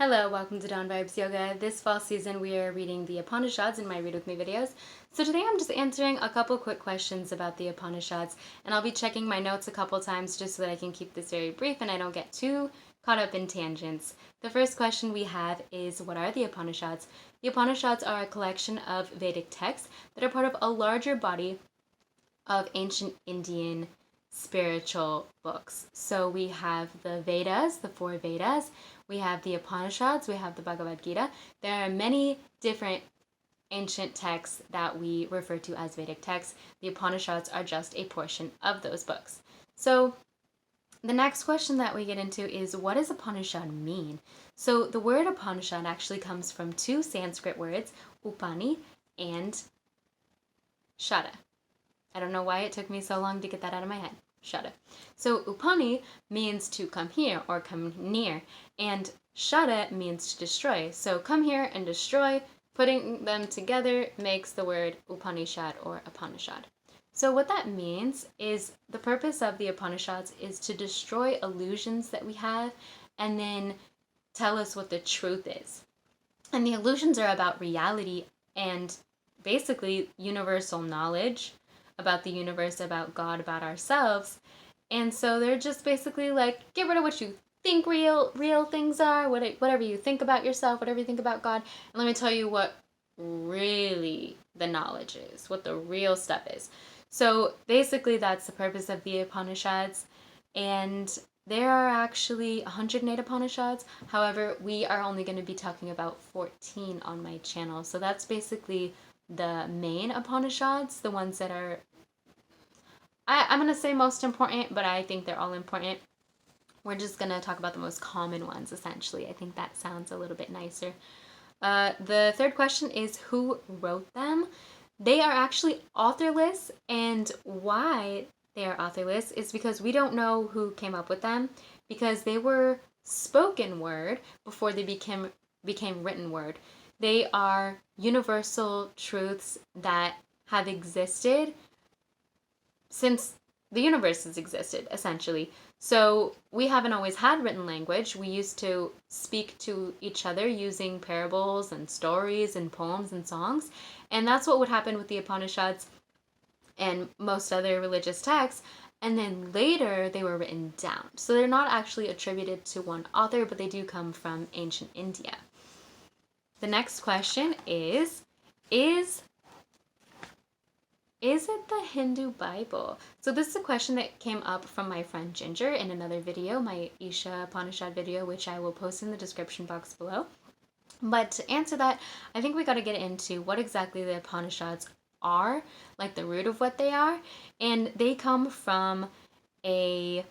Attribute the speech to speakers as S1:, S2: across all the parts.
S1: Hello, welcome to Dawn Vibes Yoga. This fall season we are reading the Upanishads in my Read With Me videos. So today I'm just answering a couple quick questions about the Upanishads, and I'll be checking my notes a couple times just so that I can keep this very brief and I don't get too caught up in tangents. The first question we have is, what are the Upanishads? The Upanishads are a collection of Vedic texts that are part of a larger body of ancient Indian spiritual books. So we have the Vedas, the four Vedas, we have the Upanishads, we have the Bhagavad Gita. There are many different ancient texts that we refer to as Vedic texts. The Upanishads are just a portion of those books. So the next question that we get into is, what does Upanishad mean? So the word Upanishad actually comes from two Sanskrit words, Upani and Shada. I don't know why it took me so long to get that out of my head. Shada. So Upani means to come here or come near, and Shada means to destroy. So come here and destroy, putting them together makes the word Upanishad or Upanishad. So what that means is the purpose of the Upanishads is to destroy illusions that we have and then tell us what the truth is. And the illusions are about reality and basically universal knowledge about the universe, about God, about ourselves. And so they're just basically like, get rid of what you think real things are, whatever you think about yourself, whatever you think about God, and let me tell you what really the knowledge is, what the real stuff is. So basically that's the purpose of the Upanishads, and there are actually 108 Upanishads. However, we are only going to be talking about 14 on my channel. So that's basically the main Upanishads, the ones that are, I'm going to say most important, but I think they're all important. We're just going to talk about the most common ones, essentially. I think that sounds a little bit nicer. The third question is, who wrote them? They are actually authorless, and why they are authorless is because we don't know who came up with them, because they were spoken word before they became written word. They are universal truths that have existed since the universe has existed, essentially. So we haven't always had written language. We used to speak to each other using parables and stories and poems and songs. And that's what would happen with the Upanishads and most other religious texts. And then later they were written down. So they're not actually attributed to one author, but they do come from ancient India. The next question is it the Hindu Bible? So this is a question that came up from my friend Ginger in another video, my Isha Upanishad video, which I will post in the description box below. But to answer that, I think we got to get into what exactly the Upanishads are, like the root of what they are. And they come from a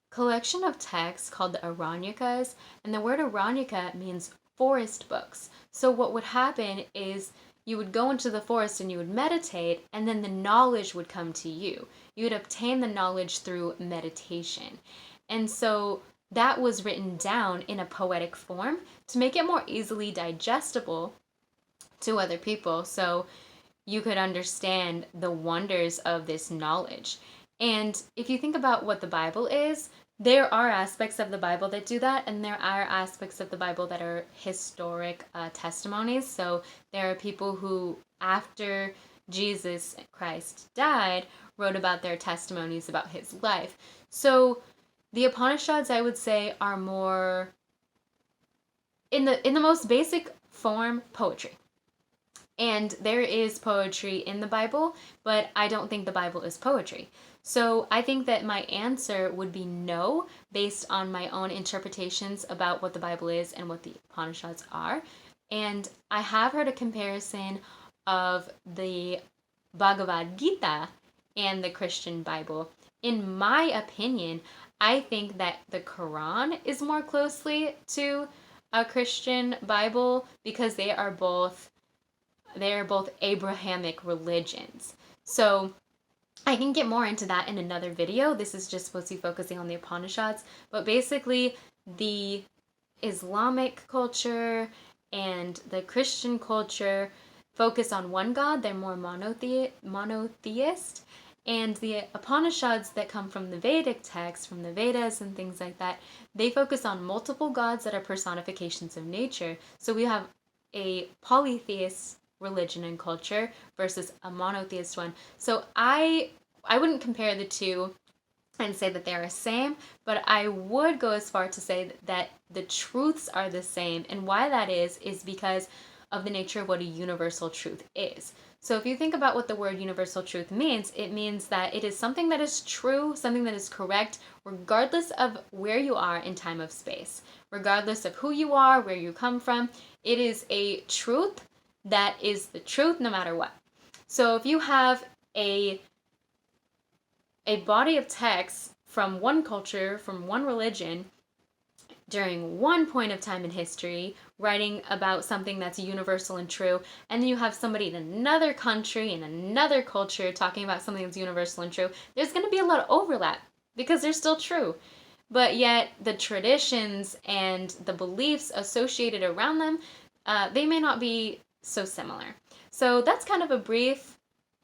S1: collection of texts called the Aranyakas. And the word Aranyaka means forest books. So what would happen is you would go into the forest and you would meditate, and then the knowledge would come to you. You would obtain the knowledge through meditation. And so that was written down in a poetic form to make it more easily digestible to other people, so you could understand the wonders of this knowledge. And if you think about what the Bible is, there are aspects of the Bible that do that, and there are aspects of the Bible that are historic testimonies. So there are people who, after Jesus Christ died, wrote about their testimonies about his life. So the Upanishads, I would say, are more, in the most basic form, poetry. And there is poetry in the Bible, but I don't think the Bible is poetry. So I think that my answer would be no, based on my own interpretations about what the Bible is and what the Upanishads are. And I have heard a comparison of the Bhagavad Gita and the Christian Bible. In my opinion, I think that the Quran is more closely to a Christian Bible because they are both Abrahamic religions. So I can get more into that in another video. This is just supposed to be focusing on the Upanishads. But basically, the Islamic culture and the Christian culture focus on one God. They're more monotheist. And the Upanishads that come from the Vedic texts, from the Vedas and things like that, they focus on multiple gods that are personifications of nature. So we have a polytheist religion and culture versus a monotheist one. So I wouldn't compare the two and say that they're the same, but I would go as far to say that the truths are the same. And why that is because of the nature of what a universal truth is. So if you think about what the word universal truth means, it means that it is something that is true, something that is correct, regardless of where you are in time of space, regardless of who you are, where you come from. It is a truth that is the truth no matter what. So if you have a body of text from one culture, from one religion, during one point of time in history, writing about something that's universal and true, and then you have somebody in another country, in another culture, talking about something that's universal and true, there's going to be a lot of overlap because they're still true. But yet, the traditions and the beliefs associated around them, they may not be so similar. So that's kind of a brief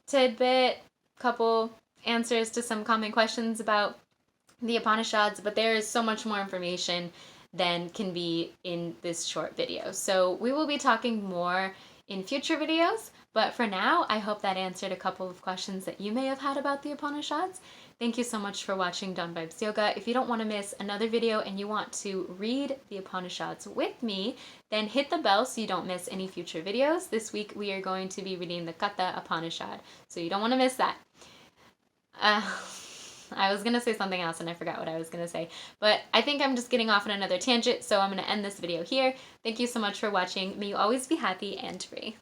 S1: tidbit, couple answers to some common questions about the Upanishads, but there is so much more information than can be in this short video. So we will be talking more in future videos, but for now, I hope that answered a couple of questions that you may have had about the Upanishads. Thank you so much for watching Dawn Vibes Yoga. If you don't want to miss another video and you want to read the Upanishads with me, then hit the bell so you don't miss any future videos. This week we are going to be reading the Katha Upanishad, so you don't want to miss that. I was going to say something else and I forgot what I was going to say, but I think I'm just getting off on another tangent, so I'm going to end this video here. Thank you so much for watching. May you always be happy and free.